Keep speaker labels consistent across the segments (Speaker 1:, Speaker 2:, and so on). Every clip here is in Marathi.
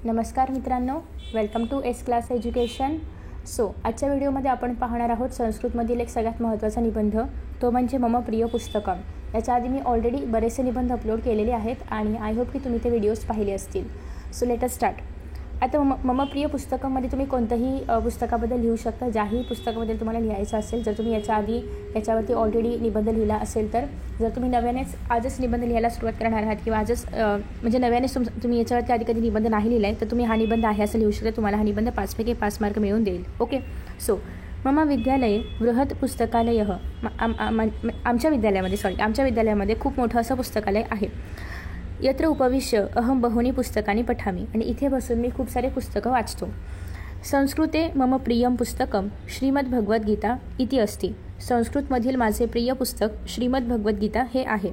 Speaker 1: नमस्कार मित्रांनो, welcome to S class education. आजच्या व्हिडिओमध्ये आपण पाहणार आहोत संस्कृतमधील एक सगळ्यात महत्त्वाचा निबंध, तो म्हणजे मम प्रिय पुस्तकम. याच्या आधी मी ऑलरेडी बरेचसे निबंध अपलोड केलेले आहेत आणि आय होप की तुम्ही ते व्हिडिओज पाहिले असतील. Let us start. आता मम प्रिय पुस्तकामध्ये तुम्ही कोणत्याही पुस्तकाबद्दल लिहू शकता, ज्याही पुस्तकाबद्दल तुम्हाला लिहायचं असेल. जर तुम्ही याच्या आधी याच्यावरती ऑलरेडी निबंध लिहिला असेल तर, जर तुम्ही नव्यानेच आजच निबंध लिहायला सुरुवात करणार आहात किंवा आजच म्हणजे नव्यानेच तुम्ही याच्यावरती आधी कधी निबंध नाही लिहिला आहे, तर तुम्ही हा निबंध आहे असं लिहू शकता. तुम्हाला हा निबंध 5 पैकी 5 मार्क मिळून देईल. ओके. मम विद्यालये बृहत् पुस्तकालय. आमच्या विद्यालयामध्ये खूप मोठं असं पुस्तकालय आहे. यत्र उपविश्य अहम बहूनी पुस्तकानि पठामि. आणि इथे बसून मी खूप सारे पुस्तकं वाचतो. संस्कृते मम प्रियम पुस्तकम श्रीमद्भगवद्गीता इति अस्ति. संस्कृतमधील माझे प्रिय पुस्तक श्रीमद्भगवद्गीता हे आहे.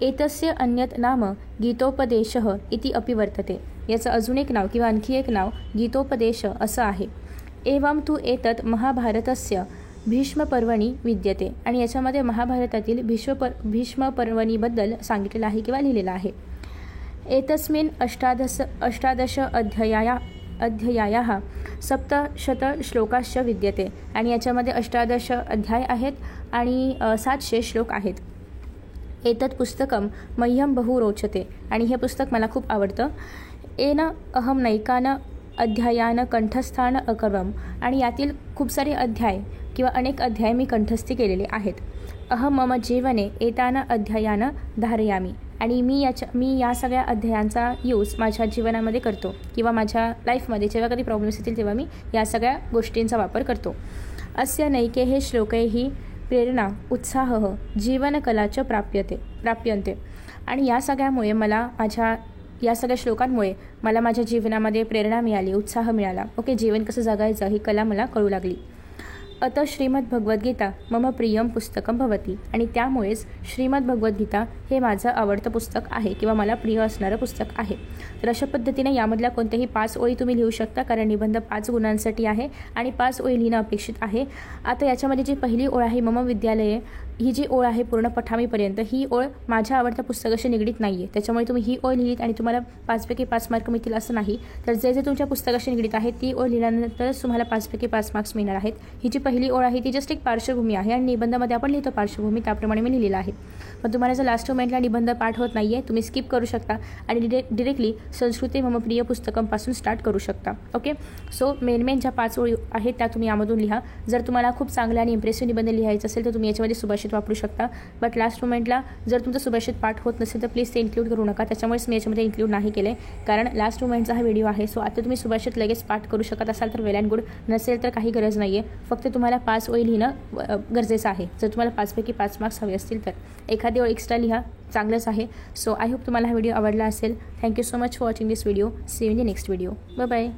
Speaker 1: एतस्य अन्यत् नाम गीतोपदेशः इति अपि वर्तते. याचं अजून एक नाव किंवा आणखी एक नाव गीतोपदेश असं आहे. एवं तु एतत् महाभारतस्य भीष्मपर्वणि विद्यते. आणि याच्यामध्ये महाभारतातील भीष्मपर्वणीबद्दल सांगितलेलं आहे किंवा लिहिलेलं आहे. एतस्मिन् अष्टादश अध्यायाः 700 श्लोकाश्च विद्यते. आणि याच्यामध्ये 18 अध्याय आहेत आणि 700 श्लोक आहेत. एतत् पुस्तकं मह्यं बहु रोचते. आणि हे पुस्तक मला खूप आवडतं. येन अहं नैकान् अध्यायान् कंठस्थान अकरवम्. आणि यातील खूप सारे अध्याय किंवा अनेक अध्याय मी कंठस्थी केलेले आहेत. अहं मम जीवने एतान् अध्यायान् धारयामि. आणि मी या सगळ्या अध्यायांचा यूज माझ्या जीवनामध्ये करतो किंवा माझ्या लाईफमध्ये जेव्हा कधी प्रॉब्लेम्स येतील तेव्हा मी या सगळ्या गोष्टींचा वापर करतो. अस्य नैके श्लोकैः प्रेरणा उत्साहः जीवनकला च प्राप्यन्ते. आणि या सगळ्या श्लोकांमुळे मला माझ्या जीवनामध्ये प्रेरणा मिळाली, उत्साह मिळाला. ओके, जीवन कसं जगायचं ही कला मला कळू लागली. अत श्रीमद्भगवद्गीता मम प्रियम पुस्तकं भवति. आणि त्यामुळेच श्रीमद्भगवद्गीता हे माझं आवडतं पुस्तक आहे किंवा मला प्रिय असणारं पुस्तक आहे. तर अशा पद्धतीने यामधल्या कोणत्याही 5 ओळी तुम्ही लिहू शकता, कारण निबंध 5 गुणांसाठी आहे आणि 5 ओळी लिहिणं अपेक्षित आहे. आता याच्यामध्ये जी पहिली ओळ आहे मम विद्यालये, ही जी ओळ आहे पूर्ण पठामीपर्यंत, ही ओळ माझ्या आवडत्या पुस्तकाशी निगडीत नाही आहे. त्याच्यामुळे तुम्ही ही ओळ लिहिलीत आणि तुम्हाला 5 पैकी 5 मार्क मिळतील असं नाही. तर जे तुमच्या पुस्तकाशी निगडीत आहे ती ओळ लिहिल्यानंतरच तुम्हाला 5 पैकी 5 मार्क्स मिळणार आहेत. ही जी पहिली ओळ आहे ती जस्ट एक पार्श्वभूमी आहे आणि निबंधामध्ये आपण लिहितो पार्श्वभूमी, त्याप्रमाणे मी लिहिलेलं आहे. पण तुम्हाला जर लास्ट मोमेंटला निबंध पाठ होत नाही आहे, तुम्ही स्किप करू शकता आणि डिरेक्टली संस्कृते मम प्रिय पुस्तकांपासून स्टार्ट करू शकता. ओके. मेन ज्या 5 ओळी आहेत त्या तुम्ही यामधून लिहा. जर तुम्हाला खूप चांगला आणि इम्प्रेसिव्ह निबंध लिहायचा असेल तर तुम्ही याच्यामध्ये सुभाषित वापरू शकता. बट लास्ट मोमेंटला जर तुमचं सुभाषित पाठ होत नसेल तर प्लीज ते इन्क्लूड करू नका. त्याच्यामुळेच मी याच्यामध्ये इन्क्लूड नाही केले, कारण लास्ट मोमेंटचा हा व्हिडिओ आहे. आता तुम्ही सुभाषित लगेच पाठ करू शकत असाल तर वेल अँड गुड, नसेल तर काही गरज नाही आहे. फक्त तुम्हाला 5 ओळी लिहिणं गरजेचं आहे. जर तुम्हाला 5 पैकी 5 मार्क्स हवे असतील तर एखादी ओळ एक्स्ट्रा लिहा, चांगलंच आहे. आय होप तुम्हाला हा व्हिडिओ आवडला असेल. Thank you so much for watching this video. See you in the next video. Bye bye.